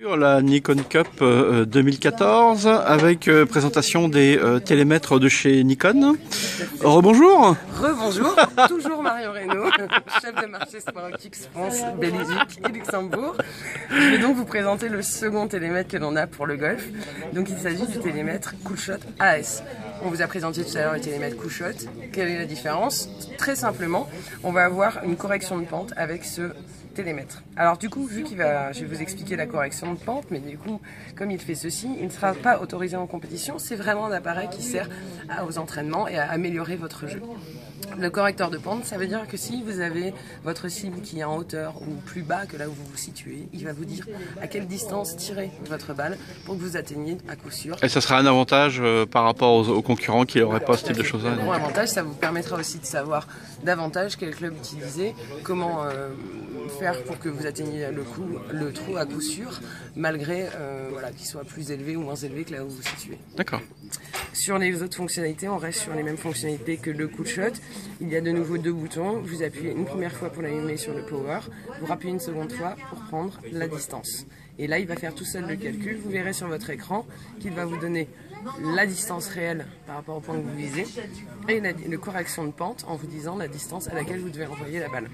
Sur la Nikon Cup 2014 avec présentation des télémètres de chez Nikon. Rebonjour. Rebonjour, toujours Marion Reynaud, chef de marché Sport Optics France, Belgique et Luxembourg. Je vais donc vous présenter le second télémètre que l'on a pour le golf. Donc il s'agit du télémètre Coolshot AS. On vous a présenté tout à l'heure le télémètre Coolshot. Quelle est la différence? Très simplement, on va avoir une correction de pente avec ce télémètre. Alors du coup, je vais vous expliquer la correction de pente, mais du coup, comme il fait ceci, il ne sera pas autorisé en compétition. C'est vraiment un appareil qui sert aux entraînements et à améliorer votre jeu. Le correcteur de pente, ça veut dire que si vous avez votre cible qui est en hauteur ou plus bas que là où vous vous situez, il va vous dire à quelle distance tirer votre balle pour que vous atteigniez à coup sûr. Et ça sera un avantage par rapport aux concurrents qui n'auraient pas ce type de choses-là. Un bon avantage, ça vous permettra aussi de savoir davantage quel club utiliser, comment faire pour que vous atteigniez le trou à coup sûr, malgré qu'il soit plus élevé ou moins élevé que là où vous vous situez. D'accord. Sur les autres fonctionnalités, on reste sur les mêmes fonctionnalités que le Coolshot. Il y a de nouveau deux boutons. Vous appuyez une première fois pour l'allumer sur le power, vous rappuyez une seconde fois pour prendre la distance. Et là, il va faire tout seul le calcul. Vous verrez sur votre écran qu'il va vous donner la distance réelle par rapport au point que vous visez et une correction de pente en vous disant la distance à laquelle vous devez envoyer la balle.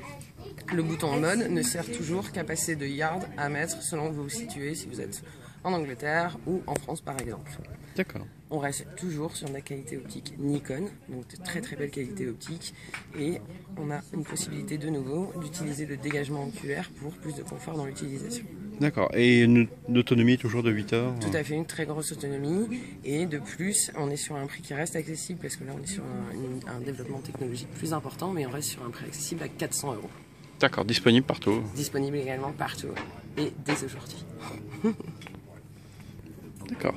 Le bouton mode ne sert toujours qu'à passer de yard à mètre selon où vous vous situez, si vous êtes en Angleterre ou en France par exemple. D'accord. On reste toujours sur la qualité optique Nikon, donc de très très belle qualité optique, et on a une possibilité de nouveau d'utiliser le dégagement oculaire pour plus de confort dans l'utilisation. D'accord. Et une autonomie toujours de 8 heures? Tout à fait, une très grosse autonomie, et de plus on est sur un prix qui reste accessible parce que là on est sur un développement technologique plus important, mais on reste sur un prix accessible à 400 €. D'accord, disponible partout. Disponible également partout, et dès aujourd'hui. D'accord.